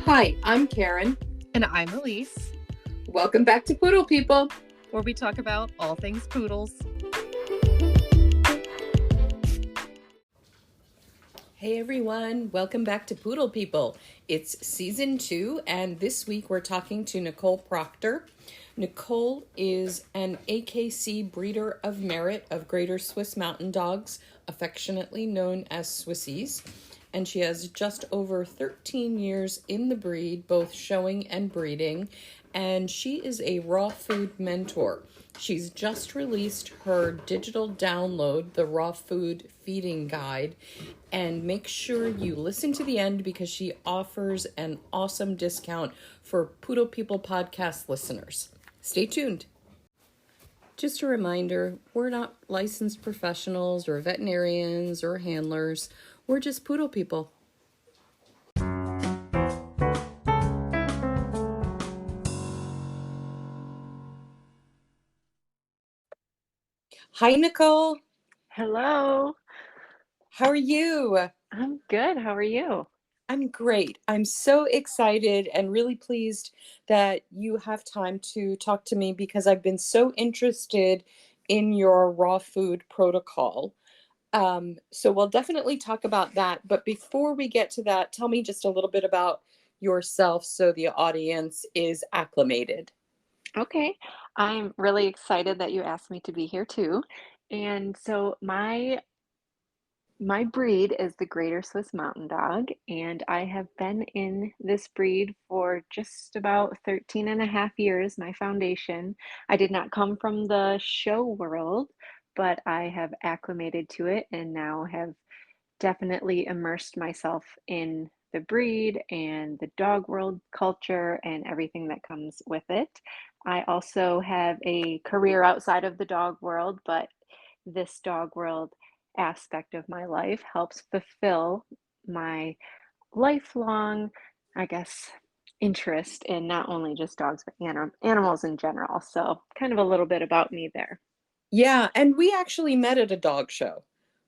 Hi, I'm Karen. And I'm Elise, Welcome back to Poodle People. where we talk about all things poodles. Hey everyone, welcome back to Poodle People. It's season 2, and this week we're talking to Nichole Proctor. Nichole is an AKC breeder of merit of Greater Swiss Mountain Dogs, affectionately known as Swissies. And she has just over 13 years in the breed, both showing and breeding. And she is a raw food mentor. She's just released her digital download, the Raw Food Feeding Guide. And make sure you listen to the end because she offers an awesome discount for Poodle People podcast listeners. Stay tuned. Just a reminder, we're not licensed professionals or veterinarians or handlers. We're just poodle people. Hi, Nichole. Hello. How are you? I'm good. How are you? I'm great. I'm so excited and really pleased that you have time to talk to me because I've been so interested in your raw food protocol. So we'll definitely talk about that. But before we get to that, tell me just a little bit about yourself so the audience is acclimated. Okay. I'm really excited that you asked me to be here too. And so my breed is the Greater Swiss Mountain Dog, and I have been in this breed for just about 13 and a half years, my foundation. I did not come from the show world, but I have acclimated to it and now have definitely immersed myself in the breed and the dog world culture and everything that comes with it. I also have a career outside of the dog world, but this dog world aspect of my life helps fulfill my lifelong, I guess, interest in not only just dogs, but animals in general. So, kind of a little bit about me there. Yeah, and we actually met at a dog show,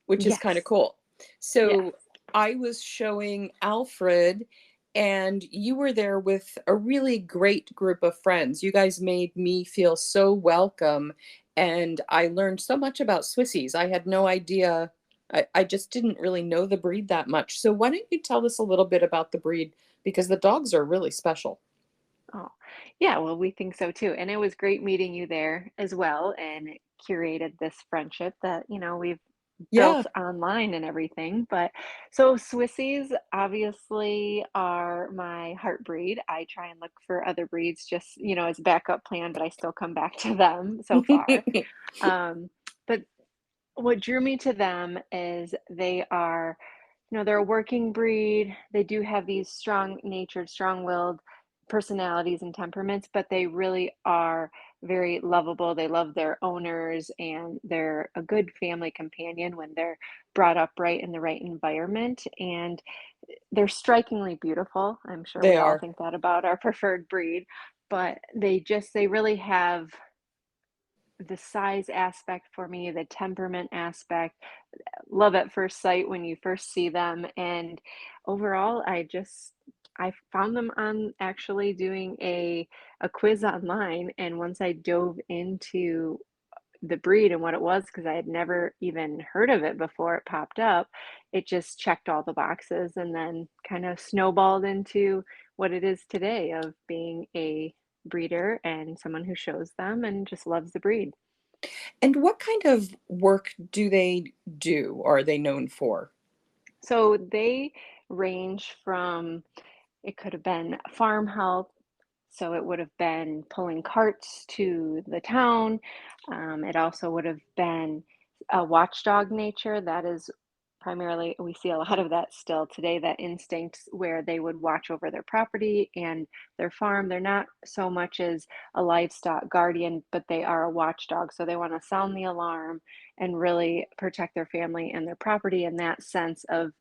which is kind of Yes. cool. Yes. So I was showing Alfred, and you were there with a really great group of friends. You guys made me feel so welcome, and I learned so much about Swissies. I had no idea. I just didn't really know the breed that much. So why don't you tell us a little bit about the breed? Because the dogs are really special. Oh, yeah, well, we think so too. And it was great meeting you there as well, and it curated this friendship that, we've Yeah. built online and everything. But so Swissies obviously are my heart breed. I try and look for other breeds just, as a backup plan, but I still come back to them so far. Um, but what drew me to them is they're a working breed. They do have these strong-natured, strong-willed personalities and temperaments, but they really are very lovable. They love their owners and they're a good family companion when they're brought up right in the right environment. And they're strikingly beautiful. I'm sure They we all are. think that about our preferred breed, but they really have the size aspect for me, the temperament aspect, love at first sight when you first see them. And overall, I found them on actually doing a quiz online. And once I dove into the breed and what it was, because I had never even heard of it before it popped up, it just checked all the boxes and then kind of snowballed into what it is today of being a breeder and someone who shows them and just loves the breed. And what kind of work do they do or are they known for? So they range from, it could have been farm help, so it would have been pulling carts to the town. It also would have been a watchdog nature. That is primarily, we see a lot of that still today, that instinct where they would watch over their property and their farm. They're not so much as a livestock guardian, but they are a watchdog. So they want to sound the alarm and really protect their family and their property in that sense of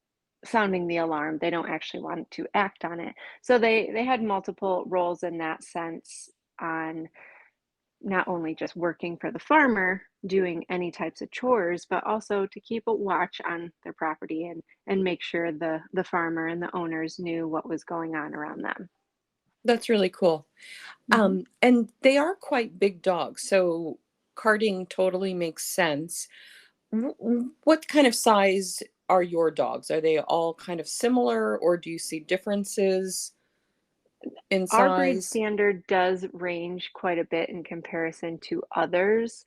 sounding the alarm. They don't actually want to act on it. So they had multiple roles in that sense on not only just working for the farmer, doing any types of chores, but also to keep a watch on their property and make sure the farmer and the owners knew what was going on around them. That's really cool. Mhm. And they are quite big dogs, so carting totally makes sense. What kind of size are your dogs? Are they all kind of similar, or do you see differences in Our breed size? standard does range quite a bit in comparison to others.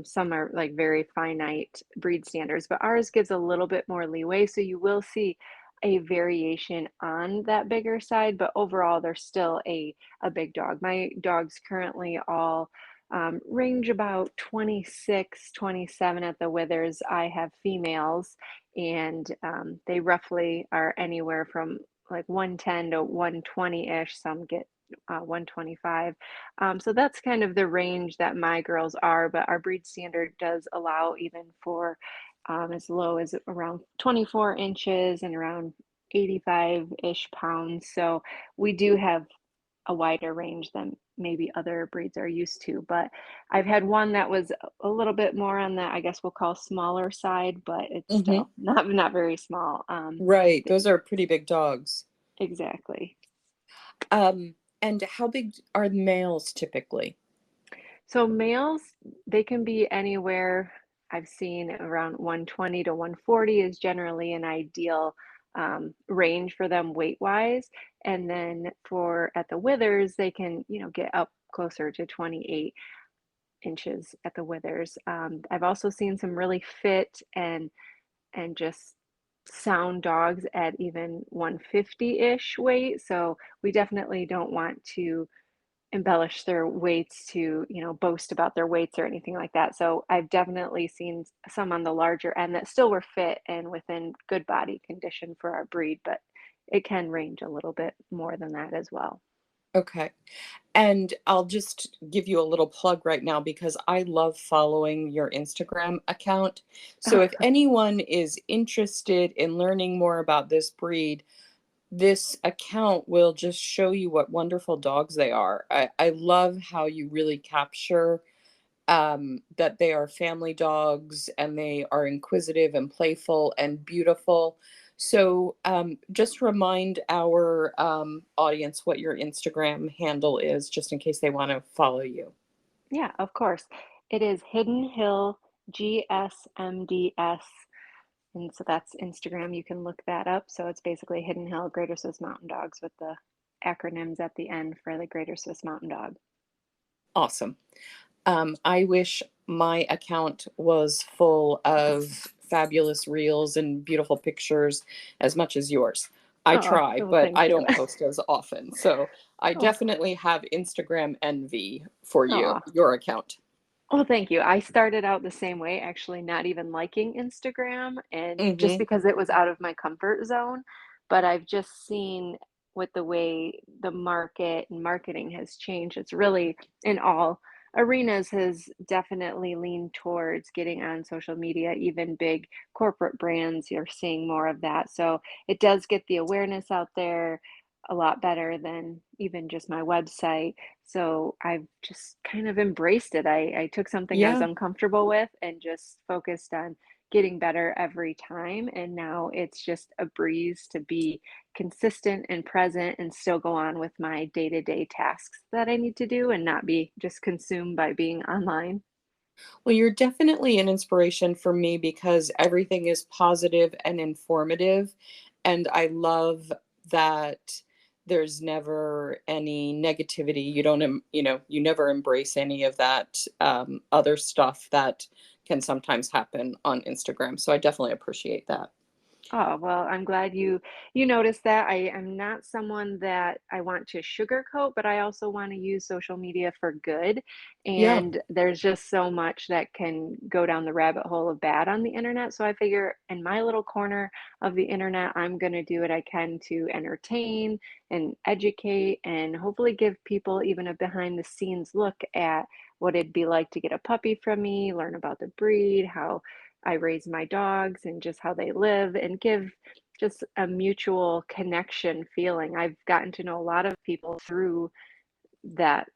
Some are like very finite breed standards, but ours gives a little bit more leeway. So you will see a variation on that bigger side, but overall, they're still a big dog. My dogs currently all range about 26, 27 at the withers. I have females, and they roughly are anywhere from like 110 to 120-ish. Some get 125. So that's kind of the range that my girls are, but our breed standard does allow even for as low as around 24 inches and around 85-ish pounds. So we do have a wider range than maybe other breeds are used to. But I've had one that was a little bit more on the, I guess we'll call smaller side, but it's Hmm. still not very small. Right, those are pretty big dogs. Exactly. And how big are the males typically? So males, they can be anywhere. I've seen around 120 to 140 is generally an ideal range for them weight wise. And then for at the withers, they can, get up closer to 28 inches at the withers. I've also seen some really fit and just sound dogs at even 150-ish weight. So we definitely don't want to embellish their weights to, boast about their weights or anything like that. So I've definitely seen some on the larger end that still were fit and within good body condition for our breed, but it can range a little bit more than that as well. Okay. And I'll just give you a little plug right now because I love following your Instagram account. So if anyone is interested in learning more about this breed, this account will just show you what wonderful dogs they are. I love how you really capture that they are family dogs and they are inquisitive and playful and beautiful. So just remind our audience what your Instagram handle is, just in case they want to follow you. Yeah, of course. It is Hidden Hill GSMDS. And so that's Instagram. You can look that up. So it's basically Hidden Hill Greater Swiss Mountain Dogs with the acronyms at the end for the Greater Swiss Mountain Dog. Awesome. I wish my account was full of fabulous reels and beautiful pictures as much as yours. I Oh, try, well, but thank I you. don't post as often. So I Oh, definitely have Instagram envy for you, oh, your account. well, thank you. I started out the same way, actually, not even liking Instagram, and just Hmm. because it was out of my comfort zone. But I've just seen with the way the market and marketing has changed, it's really in all arenas has definitely leaned towards getting on social media. Even big corporate brands, you're seeing more of that. So it does get the awareness out there a lot better than even just my website. So I've just kind of embraced it. I took something I was Yeah. uncomfortable with and just focused on getting better every time. And now it's just a breeze to be consistent and present and still go on with my day to day tasks that I need to do and not be just consumed by being online. Well, you're definitely an inspiration for me because everything is positive and informative. And I love that there's never any negativity. You don't, you never embrace any of that other stuff that can sometimes happen on Instagram. So I definitely appreciate that. Oh, well, I'm glad you noticed that. I am not someone that I want to sugarcoat, but I also want to use social media for good. Yeah. And there's just so much that can go down the rabbit hole of bad on the internet. So I figure in my little corner of the internet, I'm going to do what I can to entertain and educate and hopefully give people even a behind the scenes look at what it'd be like to get a puppy from me, learn about the breed, how I raise my dogs and just how they live and give just a mutual connection feeling. I've gotten to know a lot of people through that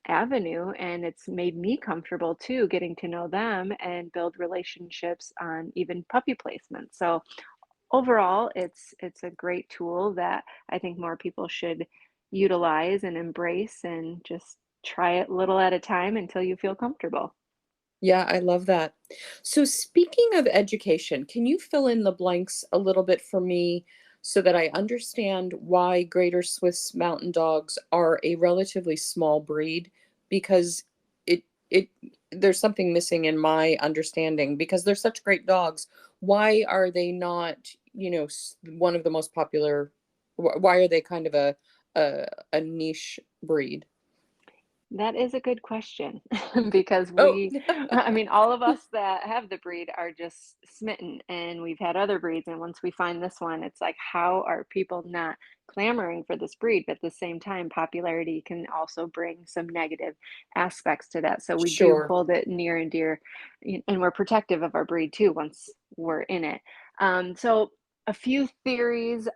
avenue, and it's made me comfortable too, getting to know them and build relationships on even puppy placement. So overall, it's a great tool that I think more people should utilize and embrace and just try it little at a time until you feel comfortable. Yeah, I love that. So, speaking of education, can you fill in the blanks a little bit for me so that I understand why Greater Swiss Mountain Dogs are a relatively small breed? Because it there's something missing in my understanding because they're such great dogs. Why are they not, one of the most popular? Why are they kind of a niche breed? That is a good question because Oh, I mean, all of us that have the breed are just smitten, and we've had other breeds. And once we find this one, it's like, how are people not clamoring for this breed? But at the same time, popularity can also bring some negative aspects to that. So we do sure. hold it near and dear, and we're protective of our breed too once we're in it. So, a few theories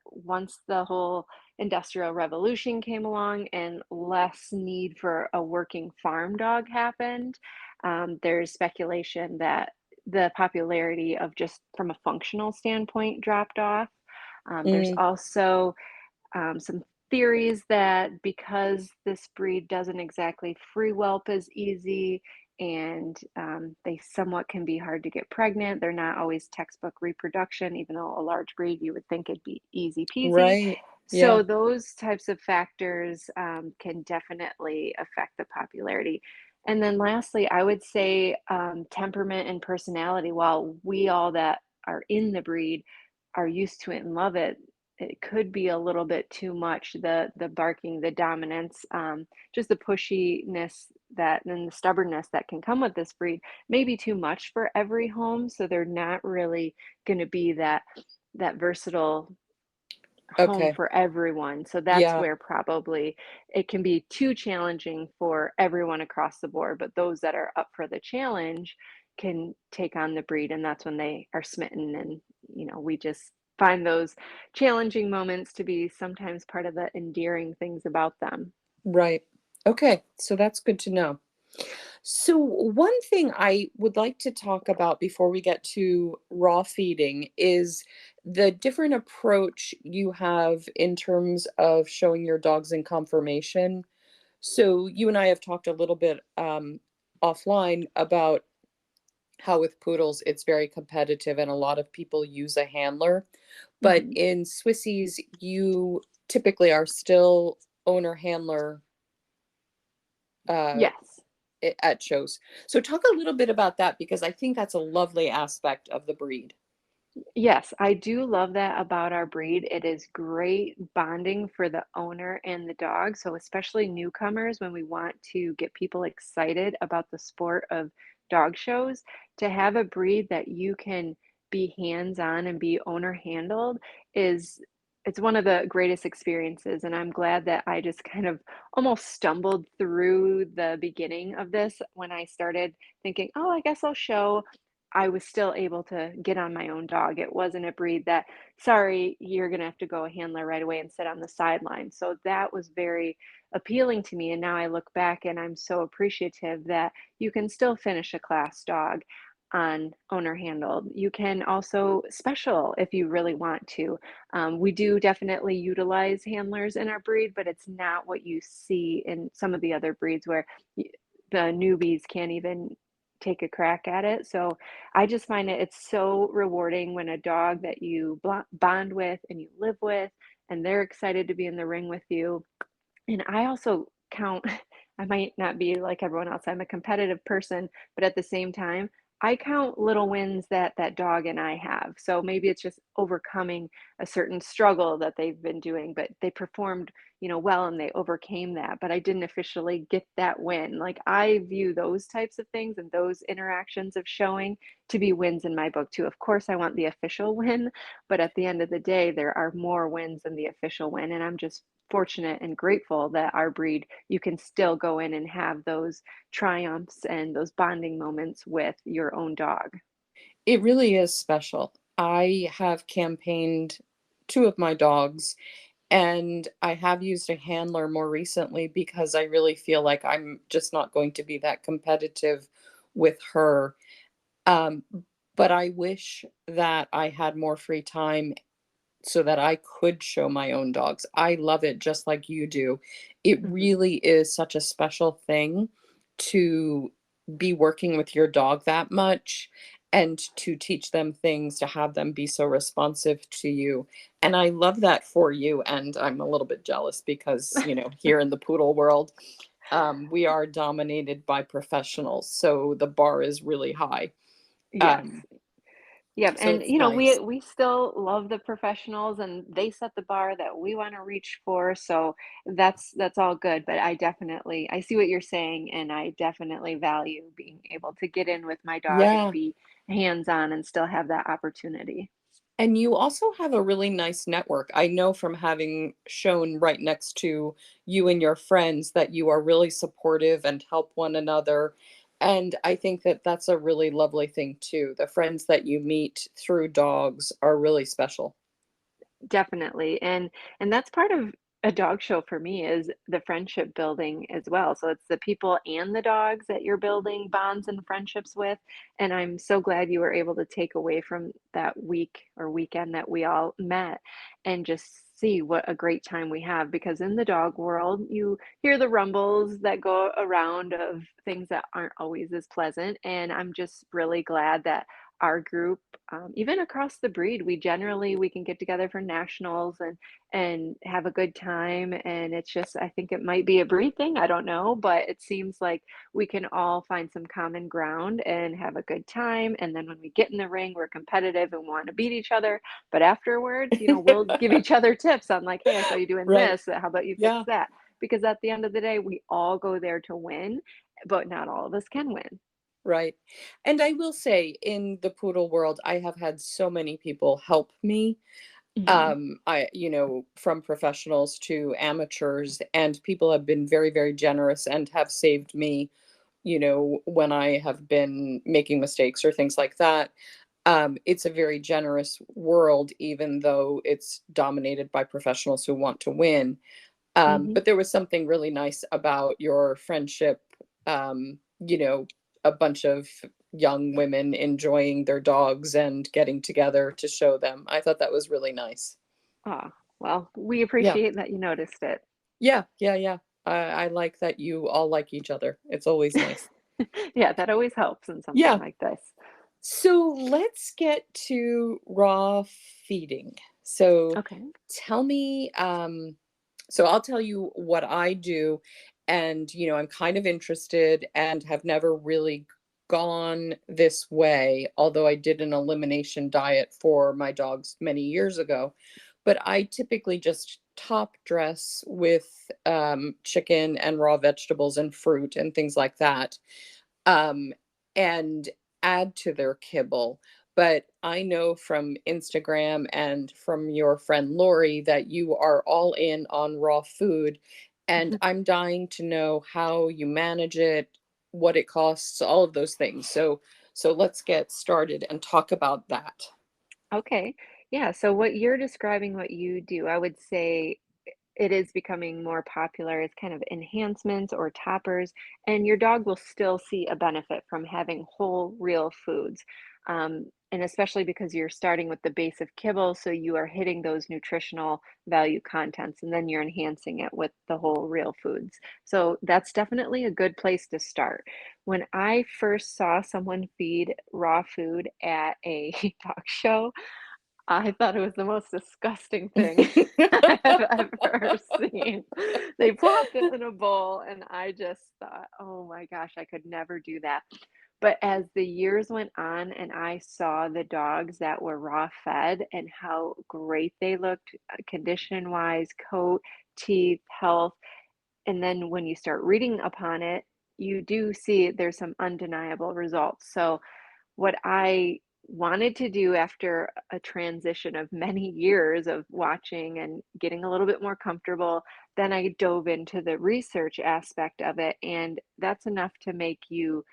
once the whole Industrial Revolution came along and less need for a working farm dog happened. There's speculation that the popularity of just from a functional standpoint dropped off. There's Mm, also some theories that because this breed doesn't exactly free whelp as easy and they somewhat can be hard to get pregnant, they're not always textbook reproduction, even though a large breed you would think it'd be easy peasy. right. Yeah. So those types of factors can definitely affect the popularity. And then lastly, I would say temperament and personality. While we all that are in the breed are used to it and love it, it could be a little bit too much. The barking, the dominance, just the pushiness that and the stubbornness that can come with this breed may be too much for every home. So they're not really going to be that versatile home Okay. for everyone. So that's Yeah. where probably it can be too challenging for everyone across the board. But those that are up for the challenge can take on the breed, and that's when they are smitten. And, we just find those challenging moments to be sometimes part of the endearing things about them. Right. Okay. So that's good to know. So, one thing I would like to talk about before we get to raw feeding is the different approach you have in terms of showing your dogs in conformation. So, you and I have talked a little bit offline about how with poodles it's very competitive and a lot of people use a handler. But Mhm. in Swissies, you typically are still owner handler uh, Yes. at shows. So talk a little bit about that because I think that's a lovely aspect of the breed. Yes, I do love that about our breed. It is great bonding for the owner and the dog. So, especially newcomers, when we want to get people excited about the sport of dog shows, to have a breed that you can be hands-on and be owner handled is it's one of the greatest experiences. And I'm glad that I just kind of almost stumbled through the beginning of this when I started thinking, oh, I guess I'll show. I was still able to get on my own dog. It wasn't a breed that, sorry, you're going to have to go a handler right away and sit on the sideline. So that was very appealing to me. And now I look back and I'm so appreciative that you can still finish a class dog on owner handled. You can also special if you really want to. We do definitely utilize handlers in our breed, but it's not what you see in some of the other breeds where the newbies can't even take a crack at it. So I just find it's so rewarding when a dog that you bond with and you live with, and they're excited to be in the ring with you. And I also count, I might not be like everyone else. I'm a competitive person, but at the same time, I count little wins that that dog and I have. So maybe it's just overcoming a certain struggle that they've been doing, but they performed, well and they overcame that, but I didn't officially get that win. Like I view those types of things and those interactions of showing to be wins in my book too. Of course, I want the official win, but at the end of the day, there are more wins than the official win, and I'm just fortunate and grateful that our breed, you can still go in and have those triumphs and those bonding moments with your own dog. It really is special. I have campaigned two of my dogs, And I have used a handler more recently because I really feel like I'm just not going to be that competitive with her. Um, but I wish that I had more free time so that I could show my own dogs. I love it just like you do. It Mhm. really is such a special thing to be working with your dog that much and to teach them things, to have them be so responsive to you. And I love that for you. And I'm a little bit jealous because, here in the poodle world, we are dominated by professionals. So the bar is really high. Yes. Um, Yep, so and it's we nice. still love the professionals and they set the bar that we want to reach for, so that's all good, but I see what you're saying and I definitely value being able to get in with my dog and Yeah. be hands-on and still have that opportunity. And you also have a really nice network. I know from having shown right next to you and your friends that you are really supportive and help one another. And I think that that's a really lovely thing too. The friends that you meet through dogs are really special. Definitely, and that's part of a dog show for me is the friendship building as well. So it's the people and the dogs that you're building bonds and friendships with. And I'm so glad you were able to take away from that week or weekend that we all met and just see what a great time we have. Because in the dog world, you hear the rumbles that go around of things that aren't always as pleasant. And I'm just really glad that our group, even across the breed, we can get together for nationals and have a good time. And it's just, I think it might be a breed thing, I don't know, but it seems like we can all find some common ground and have a good time. And then when we get in the ring, we're competitive and want to beat each other. But afterwards, we'll give each other tips on like, hey, I saw you doing Right. this. How about you fix Yeah. that? Because at the end of the day, we all go there to win, but not all of us can win. Right. And I will say in the poodle world, I have had so many people help me. Mhm. From professionals to amateurs, and people have been very, very generous and have saved me, when I have been making mistakes or things like that. It's a very generous world, even though it's dominated by professionals who want to win. Mhm. But there was something really nice about your friendship, um, you know, a bunch of young women enjoying their dogs and getting together to show them. I thought that was really nice. Ah, well, we Yeah. appreciate that you noticed it. Yeah. Yeah. Yeah. I like that you all like each other. It's always nice. Yeah, that always helps in something Yeah. like this. So let's get to raw feeding. So Okay. tell me, so I'll tell you what I do. And, I'm kind of interested and have never really gone this way, although I did an elimination diet for my dogs many years ago. But I typically just top dress with chicken and raw vegetables and fruit and things like that, um, and add to their kibble. But I know from Instagram and from your friend Lori that you are all in on raw food. And I'm dying to know how you manage it, what it costs, all of those things. So let's get started and talk about that. Okay. Yeah, so what you're describing what you do, I would say it is becoming more popular as kind of enhancements or toppers, and your dog will still see a benefit from having whole, real foods. And especially because you're starting with the base of kibble, so you are hitting those nutritional value contents, and then you're enhancing it with the whole, real foods. So that's definitely a good place to start. When I first saw someone feed raw food at a dog show, I thought it was the most disgusting thing I've ever seen. They plopped it in a bowl, and I just thought, "Oh my gosh, I could never do that." But as the years went on and I saw the dogs that were raw fed and how great they looked, condition-wise, coat, teeth, health, and then when you start reading upon it, you do see there's some undeniable results. So what I wanted to do after a transition of many years of watching and getting a little bit more comfortable, then I dove into the research aspect of it. And that's enough to make you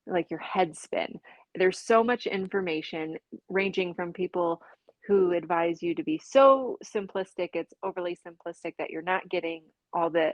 like your head spin. There's so much information ranging from people who advise you to be so simplistic, it's overly simplistic that you're not getting all the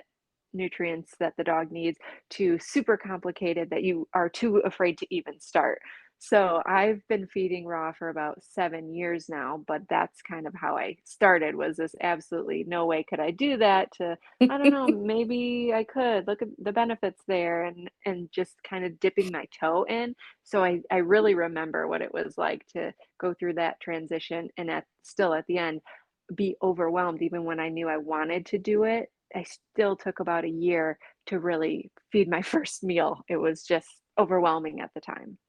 nutrients that the dog needs, to super complicated that you are too afraid to even start. So I've been feeding raw for about 7 years now, but that's kind of how I started, was this absolutely no way could I do that, to, I don't know, maybe I could look at the benefits there, and just kind of dipping my toe in. So I really remember what it was like to go through that transition, and still at the end be overwhelmed. Even when I knew I wanted to do it, I still took about a year to really feed my first meal. It was just overwhelming at the time.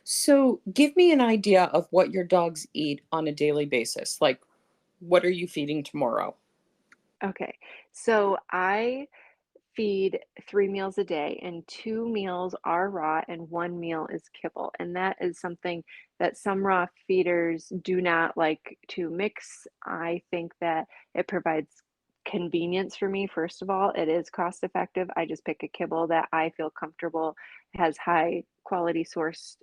So, give me an idea of what your dogs eat on a daily basis. Like, what are you feeding tomorrow? Okay, so I feed 3 meals a day, and 2 meals are raw, and 1 meal is kibble. And that is something that some raw feeders do not like to mix. I think that it provides convenience for me. First of all, it is cost effective. I just pick a kibble that I feel comfortable has high quality sourced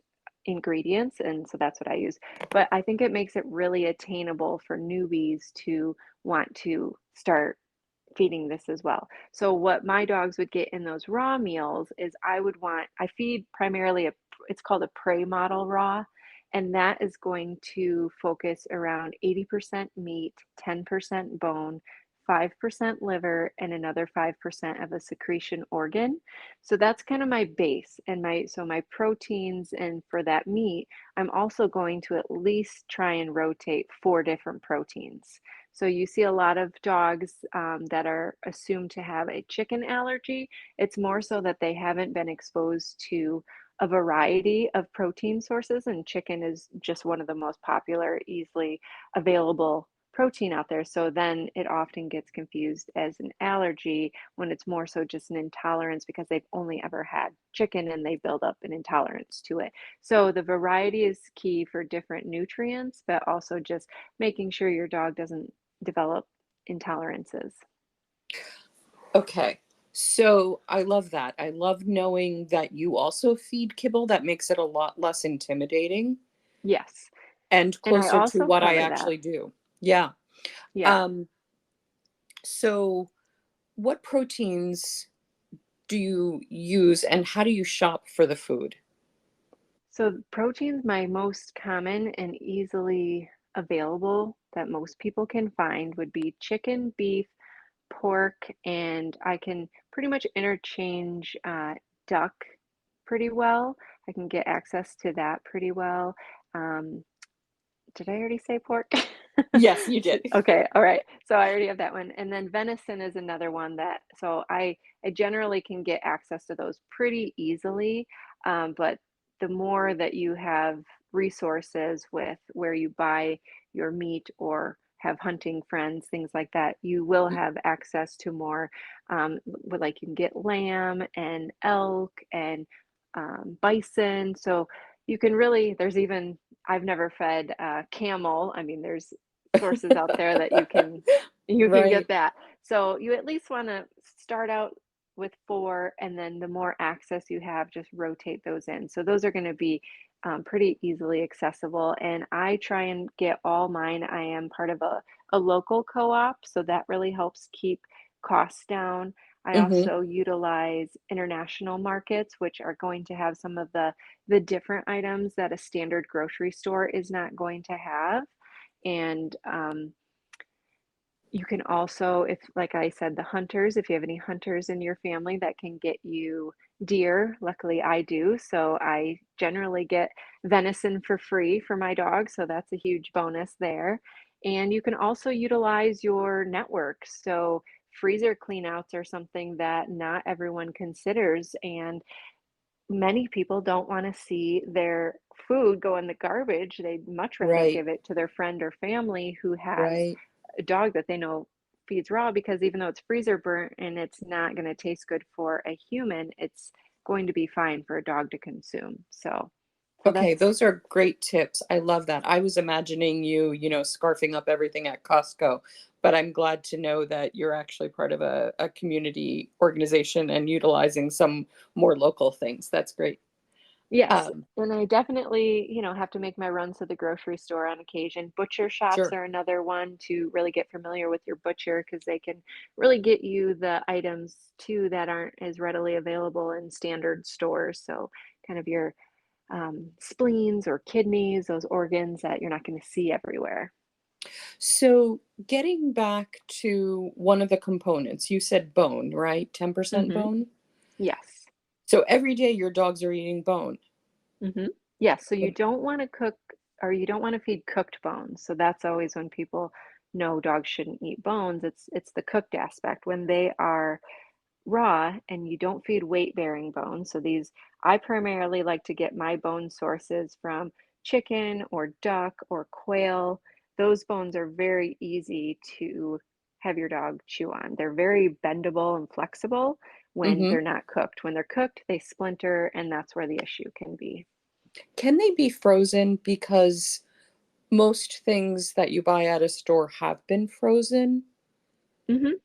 ingredients, and so that's what I use. But I think it makes it really attainable for newbies to want to start feeding this as well. So what my dogs would get in those raw meals is, I feed primarily it's called a prey model raw, and that is going to focus around 80% meat, 10% bone, 5% liver, and another 5% of a secretion organ. So that's kind of my base, and my proteins, and for that meat, I'm also going to at least try and rotate 4 different proteins. So you see a lot of dogs that are assumed to have a chicken allergy. It's more so that they haven't been exposed to a variety of protein sources, and chicken is just one of the most popular, easily available protein out there. So then it often gets confused as an allergy when it's more so just an intolerance, because they've only ever had chicken and they build up an intolerance to it. So the variety is key for different nutrients, but also just making sure your dog doesn't develop intolerances. Okay. So, I love that. I love knowing that you also feed kibble. That makes it a lot less intimidating Yes. and And I closer to also what I cover that. actually do. Yeah. Yeah. Um, so what proteins do you use and how do you shop for the food? So proteins, my most common and easily available that most people can find would be chicken, beef, pork, and I can pretty much interchange duck pretty well. I can get access to that pretty well. Um, did I already say pork? Yes, you did. Okay, all right. So I already have that one. And then venison is another one that, so I generally can get access to those pretty easily. But the more that you have resources with where you buy your meat or have hunting friends, things like that, you will have access to more, like you can get lamb and elk and bison. So you can really, there's even, I've never fed camel. I mean, there's sources out there that you can get Right. that. So you at least want to start out with 4, and then the more access you have, just rotate those in. So those are going to be pretty easily accessible. And I try and get all mine. I am part of a local co-op, so that really helps keep costs down. I Hmm. also utilize international markets, which are going to have some of the different items that a standard grocery store is not going to have. And you can also, if, like I said, the hunters, if you have any hunters in your family that can get you deer, luckily I do. So I generally get venison for free for my dog. So that's a huge bonus there. And you can also utilize your network. So freezer cleanouts are something that not everyone considers. And many people don't want to see their food go in the garbage. They'd much rather Right. give it to their friend or family who has Right. a dog that they know feeds raw, because even though it's freezer burnt and it's not going to taste good for a human, it's going to be fine for a dog to consume. So Okay, that's, those are great tips. I love that. I was imagining you, scarfing up everything at Costco, but I'm glad to know that you're actually part of a community organization and utilizing some more local things. That's great. Yes, Um, and I definitely, have to make my runs to the grocery store on occasion. Butcher shops sure. are another one to really get familiar with your butcher because they can really get you the items too that aren't as readily available in standard stores. So, kind of your spleens or kidneys, those organs that you're not going to see everywhere. So getting back to one of the components, you said bone, right? 10% Hmm. bone? Yes. So every day your dogs are eating bone. Hmm. Yes. So you don't want to cook or you don't want to feed cooked bones. So that's always when people know dogs shouldn't eat bones. It's the cooked aspect. When they are raw and you don't feed weight bearing bones. So these, I primarily like to get my bone sources from chicken or duck or quail. Those bones are very easy to have your dog chew on. They're very bendable and flexible when Hmm. they're not cooked. When they're cooked, they splinter, and that's where the issue can be. Can they be frozen? Because most things that you buy at a store have been frozen.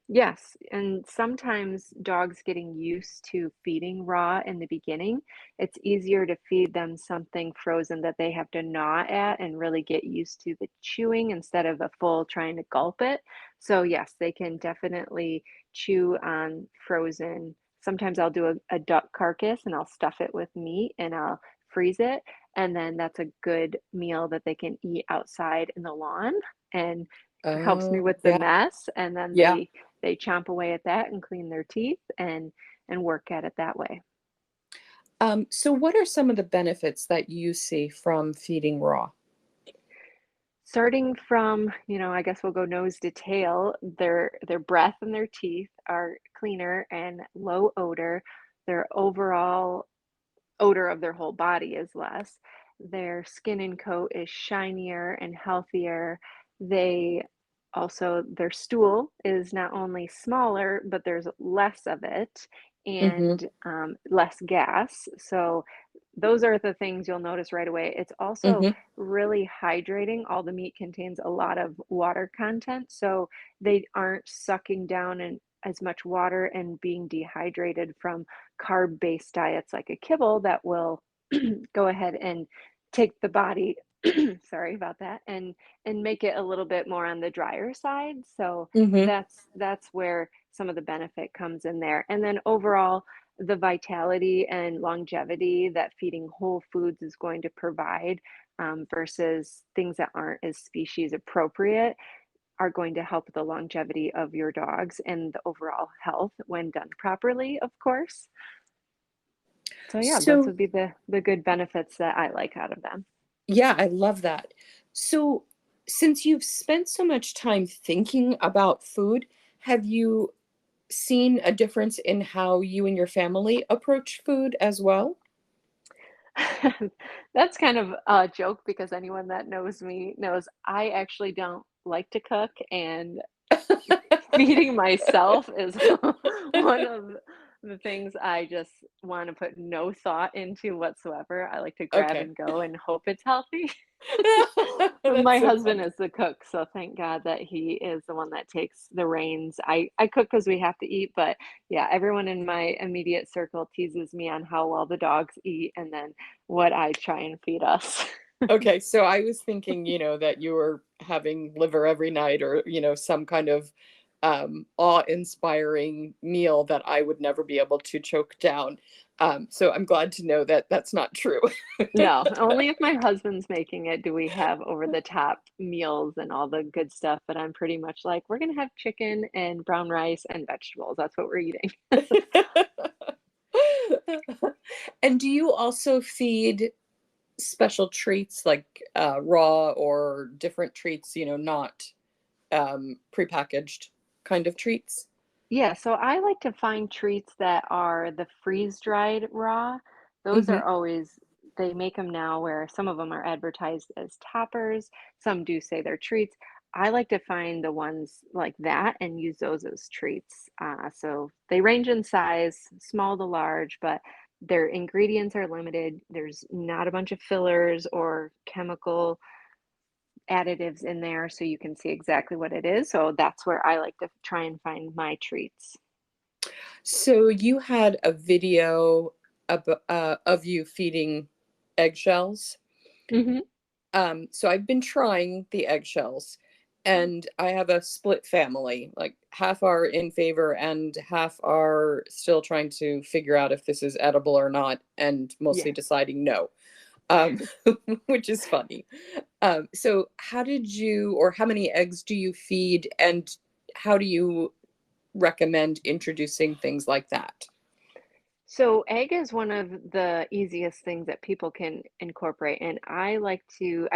Yes, and sometimes dogs getting used to feeding raw in the beginning, it's easier to feed them something frozen that they have to gnaw at and really get used to the chewing instead of a full trying to gulp it. So yes, they can definitely chew on frozen. Sometimes I'll do a duck carcass and I'll stuff it with meat and I'll freeze it, and then that's a good meal that they can eat outside in the lawn. And helps me Oh, with the yeah, mess, and then yeah. they chomp away at that and clean their teeth and work at it that way. So what are some of the benefits that you see from feeding raw? Starting from, I guess we'll go nose to tail, their breath and their teeth are cleaner and low odor. Their overall odor of their whole body is less. Their skin and coat is shinier and healthier. They also, their stool is not only smaller, but there's less of it Hmm. and less gas. So, those are the things you'll notice right away. It's also Hmm. really hydrating. All the meat contains a lot of water content, so they aren't sucking down in as much water and being dehydrated from carb-based diets like a kibble that will go ahead and take the body sorry about that, and make it a little bit more on the drier side. So Hmm. that's where some of the benefit comes in there. And then overall, the vitality and longevity that feeding whole foods is going to provide versus things that aren't as species appropriate are going to help the longevity of your dogs and the overall health when done properly, of course. So yeah, those So would be the good benefits that I like out of them. yeah, I love that. So since you've spent so much time thinking about food, have you seen a difference in how you and your family approach food as well? That's kind of a joke because anyone that knows me knows I actually don't like to cook, and feeding myself is one of the things I just want to put no thought into whatsoever. I like to grab Okay. and go and hope it's healthy. That's My so husband funny. is the cook, so thank God that he is the one that takes the reins. I cook because we have to eat, but yeah, everyone in my immediate circle teases me on how well the dogs eat and then what I try and feed us. Okay, so I was thinking, that you were having liver every night or, some kind of awe-inspiring meal that I would never be able to choke down. So I'm glad to know that that's not true. No, only if my husband's making it do we have over the top meals and all the good stuff, but I'm pretty much like, we're gonna have chicken and brown rice and vegetables. That's what we're eating. And do you also feed special treats like raw or different treats, not prepackaged kind of treats? Yeah, so I like to find treats that are the freeze-dried raw. Those Hmm. are always, they make them now where some of them are advertised as toppers, some do say they're treats. I like to find the ones like that and use those as treats. So they range in size, small to large, but their ingredients are limited. There's not a bunch of fillers or chemical additives in there so you can see exactly what it is. So that's where I like to try and find my treats. So you had a video of you feeding eggshells. Hmm. So I've been trying the eggshells, and I have a split family. Like half are in favor and half are still trying to figure out if this is edible or not, and mostly Yeah. deciding no, um, which is funny. So how did you, or how many eggs do you feed, and how do you recommend introducing things like that? So egg is one of the easiest things that people can incorporate. And I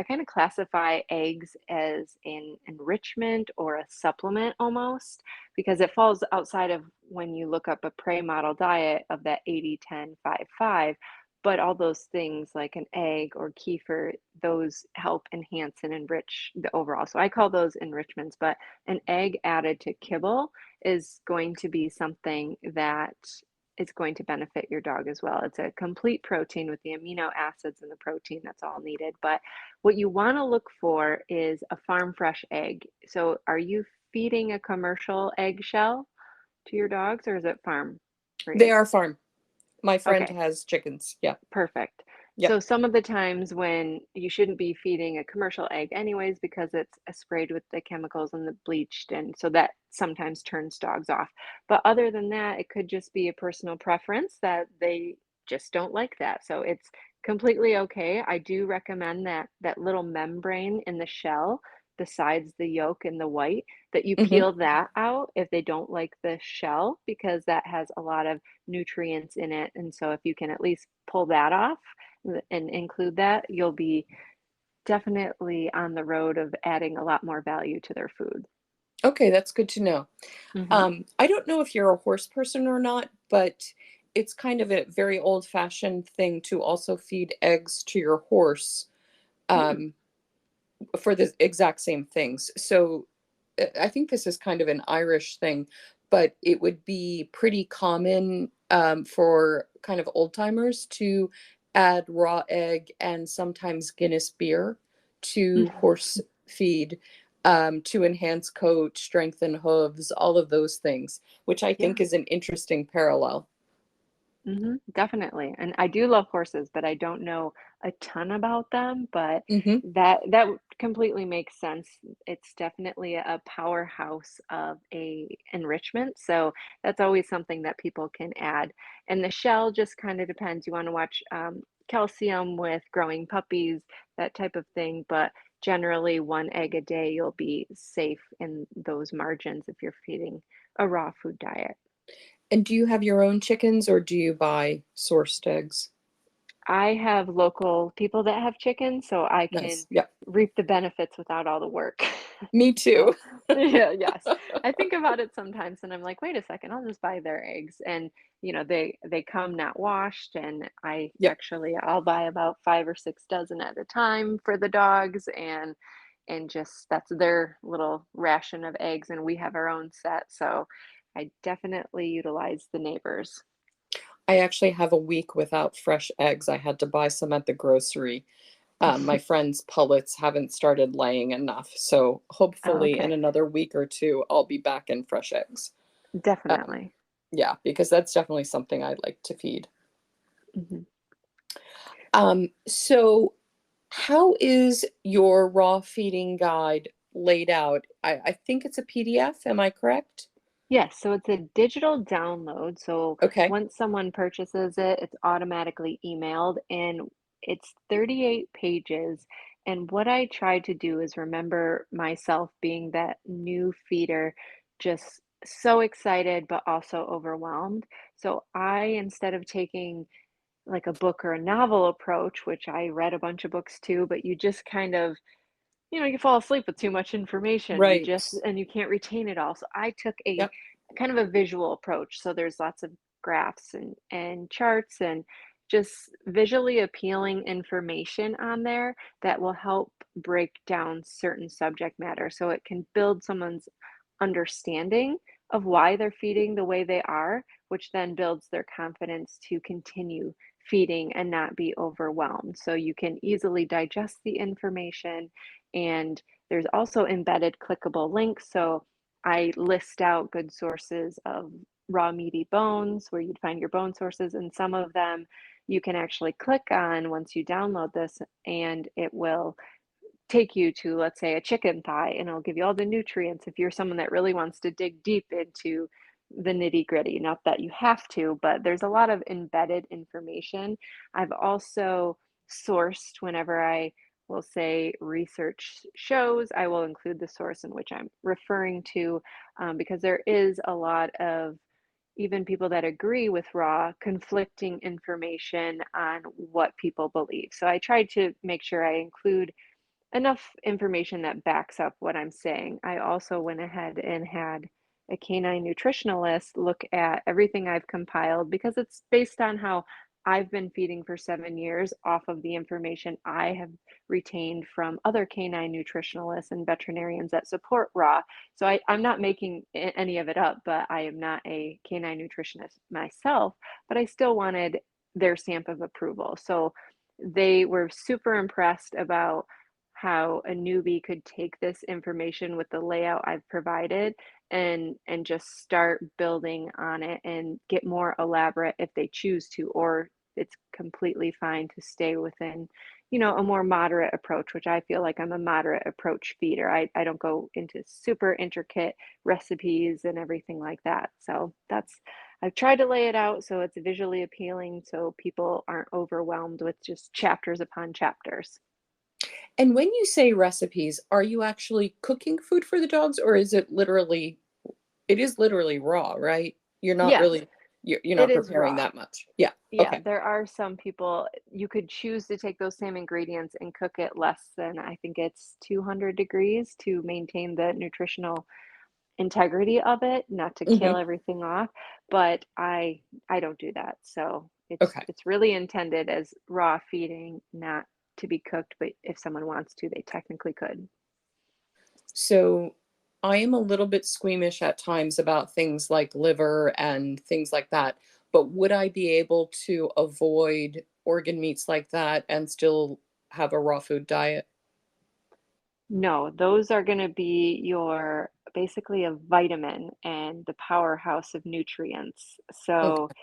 kind of classify eggs as an enrichment or a supplement almost, because it falls outside of when you look up a prey model diet of that 80-10-5-5. But all those things like an egg or kefir, those help enhance and enrich the overall. So I call those enrichments, but an egg added to kibble is going to be something that it's going to benefit your dog as well. It's a complete protein with the amino acids and the protein that's all needed. But what you want to look for is a farm fresh egg. So are you feeding a commercial eggshell to your dogs or is it farm They raised? are farm. My friend Okay. has chickens. Yeah. Perfect. Yep. So some of the times when you shouldn't be feeding a commercial egg anyways because it's sprayed with the chemicals and the bleached and so that sometimes turns dogs off. But other than that, it could just be a personal preference that they just don't like that. So it's completely okay. I do recommend that little membrane in the shell besides the yolk and the white that you Hmm. peel that out if they don't like the shell because that has a lot of nutrients in it. And so if you can at least pull that off and include that, you'll be definitely on the road of adding a lot more value to their food. Okay, that's good to know. Hmm. I don't know if you're a horse person or not, but it's kind of a very old-fashioned thing to also feed eggs to your horse, Mm. um, for the exact same things. So I think this is kind of an Irish thing, but it would be pretty common, for kind of old timers to add raw egg and sometimes Guinness beer to horse feed, to enhance coat, strengthen hooves, all of those things, which I think Yeah. is an interesting parallel. Definitely. And I do love horses, but I don't know a ton about them, but Hmm. that completely makes sense. It's definitely a powerhouse of a enrichment. So that's always something that people can add. And the shell just kind of depends. You want to watch calcium with growing puppies, that type of thing, but generally one egg a day, you'll be safe in those margins if you're feeding a raw food diet. And do you have your own chickens or do you buy sourced eggs? I have local people that have chickens, so I can Nice. Yeah, reap the benefits without all the work. me So, too. yeah, yes. I think about it sometimes and I'm like, "Wait a second, I'll just buy their eggs." And, they come not washed and Yep. I'll buy about 5 or 6 dozen at a time for the dogs and just that's their little ration of eggs and we have our own set. So, I definitely utilize the neighbors. I actually have a week without fresh eggs. I had to buy some at the grocery. My friend's pullets haven't started laying enough, so Oh, hopefully in okay. another week or two, I'll be back in fresh eggs. Um, Definitely. yeah, because that's definitely something I like to feed. Mhm. So how is your raw feeding guide laid out? I think it's a PDF, am I correct? Yes, so it's a digital download. So Okay. once someone purchases it, it's automatically emailed and it's 38 pages. And what I try to do is remember myself being that new feeder, just so excited, but also overwhelmed. So instead of taking like a book or a novel approach, which I read a bunch of books too, but you just kind of you fall asleep with too much information. Right. And you can't retain it all. So I took a Yep. kind of a visual approach. So there's lots of graphs and charts and just visually appealing information on there that will help break down certain subject matter. So it can build someone's understanding of why they're feeding the way they are, which then builds their confidence to continue feeding and not be overwhelmed. So you can easily digest the information and there's also embedded clickable links. So I list out good sources of raw meaty bones where you'd find your bone sources, and some of them you can actually click on once you download this, and it will take you to, let's say, a chicken thigh, and it'll give you all the nutrients if you're someone that really wants to dig deep into the nitty gritty. Not that you have to, but there's a lot of embedded information. I've also sourced whenever I will say research shows, I will include the source in which I'm referring to, because there is a lot of even people that agree with raw conflicting information on what people believe. So I tried to make sure I include enough information that backs up what I'm saying. I also went ahead and had a canine nutritionalist look at everything I've compiled because it's based on how I've been feeding for 7 years off of the information I have retained from other canine nutritionalists and veterinarians that support raw. So I'm not making any of it up, but I am not a canine nutritionist myself, but I still wanted their stamp of approval. So they were super impressed about how a newbie could take this information with the layout I've provided and just start building on it and get more elaborate if they choose to, or it's completely fine to stay within, a more moderate approach, which I feel like I'm a moderate approach feeder. I don't go into super intricate recipes and everything like that. So I've tried to lay it out so it's visually appealing so people aren't overwhelmed with just chapters upon chapters. And when you say recipes, are you actually cooking food for the dogs, or is it literally, it is literally raw, right? You're not Yes, really, you're it not is preparing raw. that much. Yeah. Yeah, Okay. there are some people you could choose to take those same ingredients and cook it less than, I think it's 200 degrees to maintain the nutritional integrity of it, not to kill Hmm. everything off, but I don't do that. So Okay. it's really intended as raw feeding, not to be cooked, but if someone wants to, they technically could. So I am a little bit squeamish at times about things like liver and things like that. But would I be able to avoid organ meats like that and still have a raw food diet? No, those are going to be your basically a vitamin and the powerhouse of nutrients. So Okay.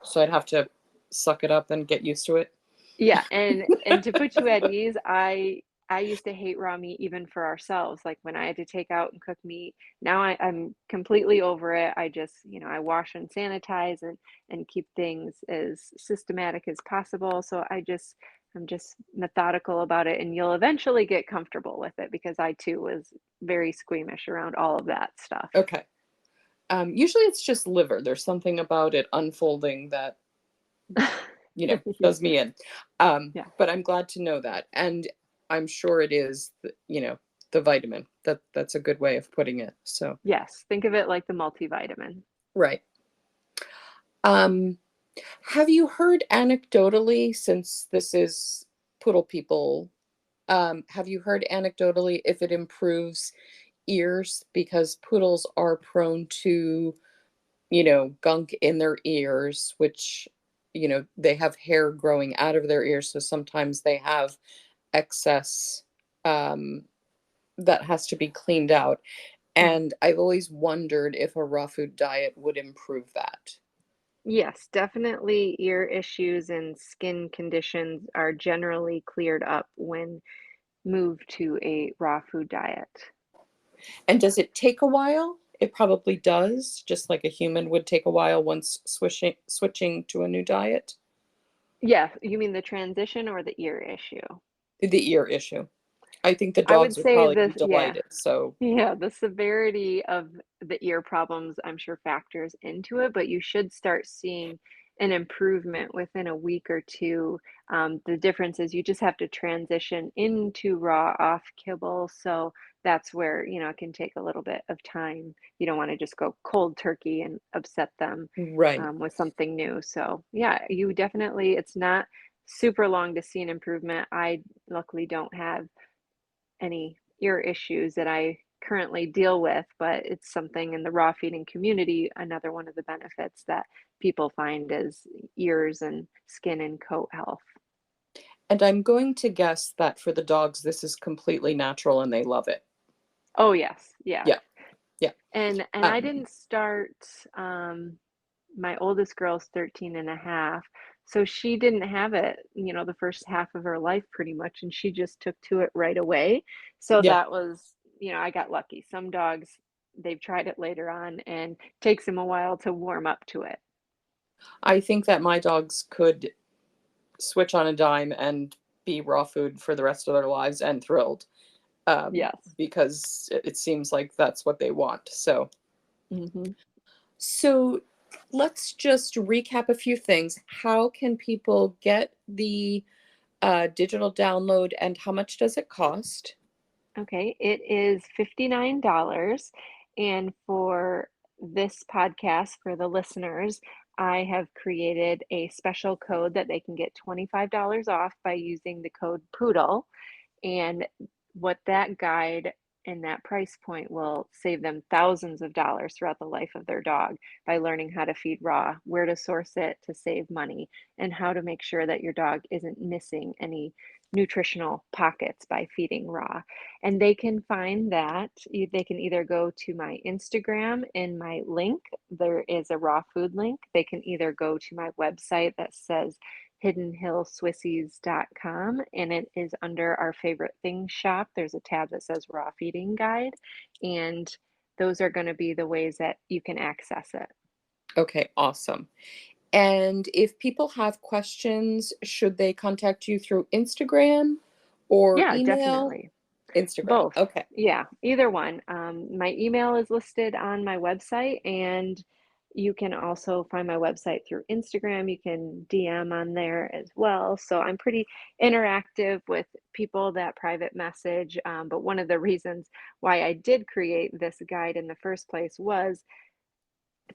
So I'd have to suck it up and get used to it. yeah, and to put you at ease, I used to hate raw meat even for ourselves. Like when I had to take out and cook meat, now I'm completely over it. I just, I wash and sanitize and keep things as systematic as possible. So I'm just methodical about it, and you'll eventually get comfortable with it because I too was very squeamish around all of that stuff. Okay. Usually it's just liver. There's something about it unfolding that, Yeah, does me in. yeah. But I'm glad to know that. And I'm sure it is, the vitamin. That's a good way of putting it. So, Yes, think of it like the multivitamin. right. Um, have you heard anecdotally, since this is poodle people, have you heard anecdotally if it improves ears? Because poodles are prone to, gunk in their ears, which, they have hair growing out of their ears. So sometimes they have excess um, that has to be cleaned out. Mhm. And I've always wondered if a raw food diet would improve that. Yes, definitely ear issues and skin conditions are generally cleared up when moved to a raw food diet. And does it take a while? It probably does, just like a human would take a while once switching to a new diet. Yeah, you mean the transition or the ear issue? The ear issue. I think the I would dogs would say probably be this, yeah. delighted. So, Yeah, the severity of the ear problems, I'm sure factors into it, but you should start seeing an improvement within a week or two. The difference is you just have to transition into raw off kibble. So that's where, it can take a little bit of time. You don't want to just go cold turkey and upset them right. with something new. So yeah, you definitely, it's not super long to see an improvement. I luckily don't have any ear issues that I currently deal with, but it's something in the raw feeding community. Another one of the benefits that people find is ears and skin and coat health. And I'm going to guess that for the dogs, this is completely natural and they love it. Oh yes, yeah. Yeah. Yeah. And I Um, didn't start my oldest girl's 13 and a half. So she didn't have it, the first half of her life pretty much, and she just took to it right away. So Yeah. that was, I got lucky. Some dogs, they've tried it later on and takes them a while to warm up to it. I think that my dogs could switch on a dime and be raw food for the rest of their lives and thrilled, Yes. because it seems like that's what they want. Hmm. So let's just recap a few things. How can people get the digital download, and how much does it cost? Okay, it is $59. And for this podcast, for the listeners, I have created a special code that they can get $25 off by using the code POODLE. And what that guide and that price point will save them thousands of dollars throughout the life of their dog by learning how to feed raw, where to source it to save money, and how to make sure that your dog isn't missing any nutritional pockets by feeding raw. And they can find that they can either go to my Instagram in my link. There is a raw food link. They can either go to my website that says hiddenhillswissies.com, and it is under our favorite things shop. There's a tab that says raw feeding guide, and those are going to be the ways that you can access it. Okay, awesome. And if people have questions, should they contact you through Instagram or Yeah, email? definitely. Instagram. Both. Okay. Yeah, either one. My email is listed on my website, and you can also find my website through Instagram. You can DM on there as well. So I'm pretty interactive with people that private message. But one of the reasons why I did create this guide in the first place was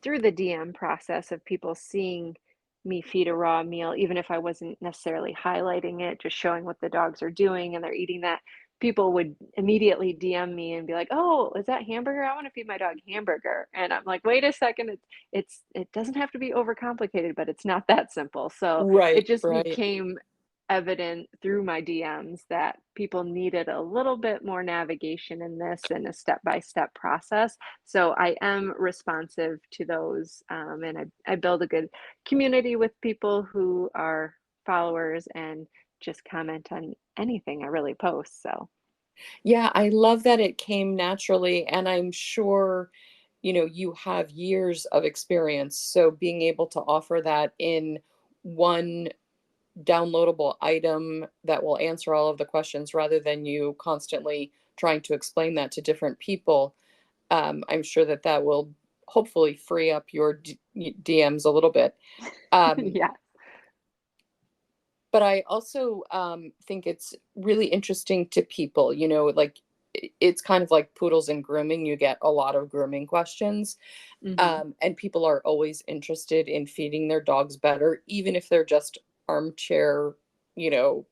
through the DM process of people seeing me feed a raw meal, even if I wasn't necessarily highlighting it, just showing what the dogs are doing and they're eating that, people would immediately DM me and be like, "Oh, is that hamburger? I want to feed my dog hamburger." And I'm like, "Wait a second, it doesn't have to be overcomplicated, but it's not that simple." So it Right, just right. became evident through my DMs that people needed a little bit more navigation in this and a step-by-step process. So I am responsive to those, and I build a good community with people who are followers and just comment on anything I really post. So Yeah, I love that it came naturally, and I'm sure, you have years of experience. So being able to offer that in one downloadable item that will answer all of the questions rather than you constantly trying to explain that to different people, I'm sure that that will hopefully free up your DMs a little bit. Um, yeah. but I also think it's really interesting to people, like it's kind of like poodles and grooming. You get a lot of grooming questions, Hmm. and people are always interested in feeding their dogs better, even if they're just armchair, you know,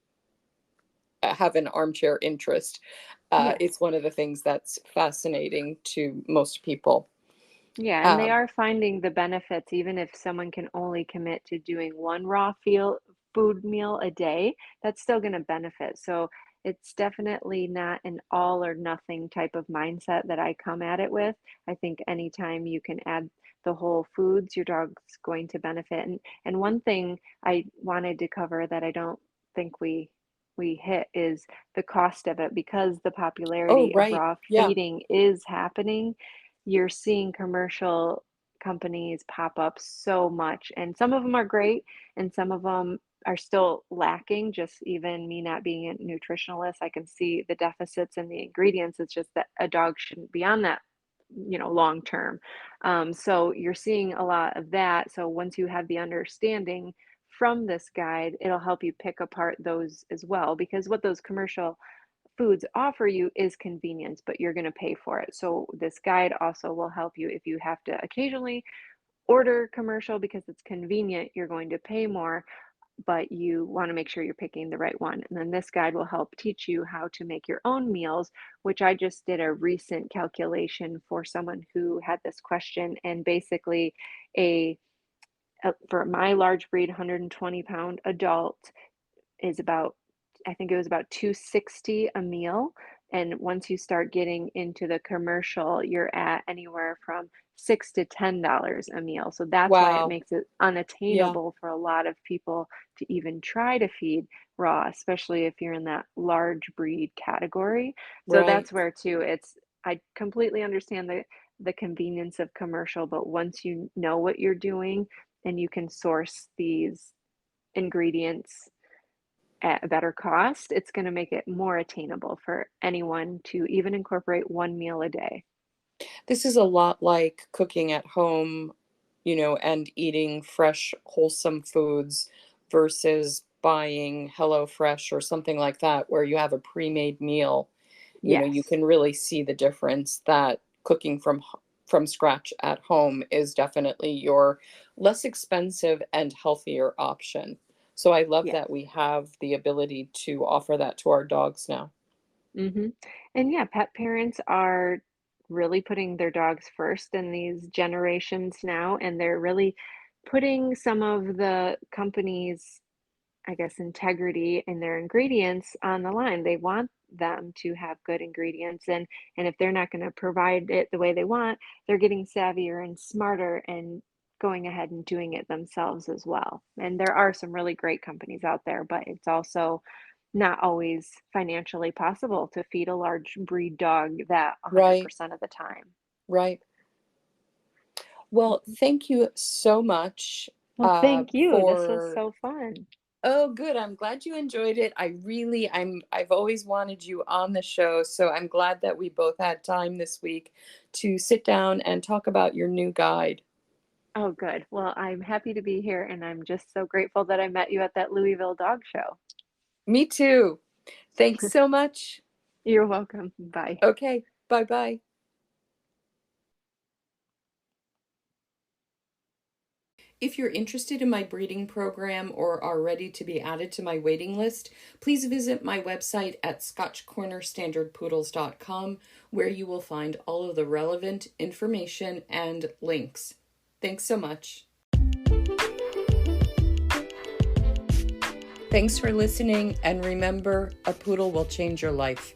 have an armchair interest. Yes. It's one of the things that's fascinating to most people. Yeah, and they Um, are finding the benefits, even if someone can only commit to doing one raw feel food meal a day, that's still going to benefit. So it's definitely not an all or nothing type of mindset that I come at it with. I think anytime you can add the whole foods, your dog's going to benefit. And one thing I wanted to cover that I don't think we hit is the cost of it, because the oh, popularity of right. raw Yeah. feeding is happening. You're seeing commercial companies pop up so much, and some of them are great, and some of them are still lacking. Just even me not being a nutritionalist, I can see the deficits in the ingredients. It's just that a dog shouldn't be on that, long term. So you're seeing a lot of that. So once you have the understanding from this guide, it'll help you pick apart those as well, because what those commercial foods offer you is convenience, but you're going to pay for it. So this guide also will help you if you have to occasionally order commercial because it's convenient, you're going to pay more, but you want to make sure you're picking the right one. And then this guide will help teach you how to make your own meals, which I just did a recent calculation for someone who had this question. And basically, a for my large breed 120-pound adult is about, I think it was about 260 a meal. And once you start getting into the commercial, you're at anywhere from $6 to $10 a meal. So that's why it Wow. makes it Yeah. unattainable for a lot of people to even try to feed raw, especially if you're in that large breed category. So Right. that's where too, I completely understand the convenience of commercial, but once you know what you're doing and you can source these ingredients at a better cost, it's going to make it more attainable for anyone to even incorporate one meal a day. This is a lot like cooking at home, and eating fresh, wholesome foods versus buying HelloFresh or something like that, where you have a pre-made meal. You Yes. can really see the difference that cooking from scratch at home is definitely your less expensive and healthier option. So I love Yes. that we have the ability to offer that to our dogs now. Hmm. And yeah, pet parents are really putting their dogs first in these generations now, and they're really putting some of the companies' I guess, integrity in their ingredients on the line. They want them to have good ingredients, and if they're not going to provide it the way they want, they're getting savvier and smarter and going ahead and doing it themselves as well. And there are some really great companies out there, but it's also not always financially possible to feed a large breed dog that Right, 100% of the time. right. Well, Mhm. thank you so much Well, thank you. This was for. so fun. Oh, good. I'm glad you enjoyed it. I've always wanted you on the show, so I'm glad that we both had time this week to sit down and talk about your new guide. Oh, good. Well, I'm happy to be here, and I'm just so grateful that I met you at that Louisville dog show. Me too. Thanks so much. You're welcome. Bye. Okay, bye-bye. If you're interested in my breeding program or are ready to be added to my waiting list, please visit my website at scotchcornerstandardpoodles.com, where you will find all of the relevant information and links. Thanks so much. Thanks for listening, and remember, a poodle will change your life.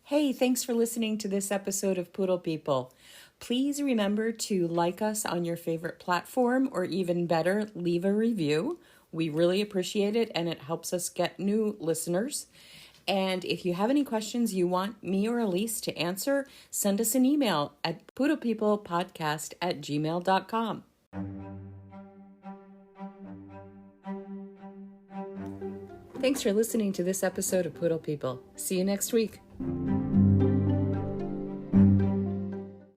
Hey, thanks for listening to this episode of Poodle People. Please remember to like us on your favorite platform, or even better, leave a review. We really appreciate it, and it helps us get new listeners. And if you have any questions you want me or Elise to answer, send us an email at poodlepeoplepodcast@gmail.com. Thanks for listening to this episode of Poodle People. See you next week.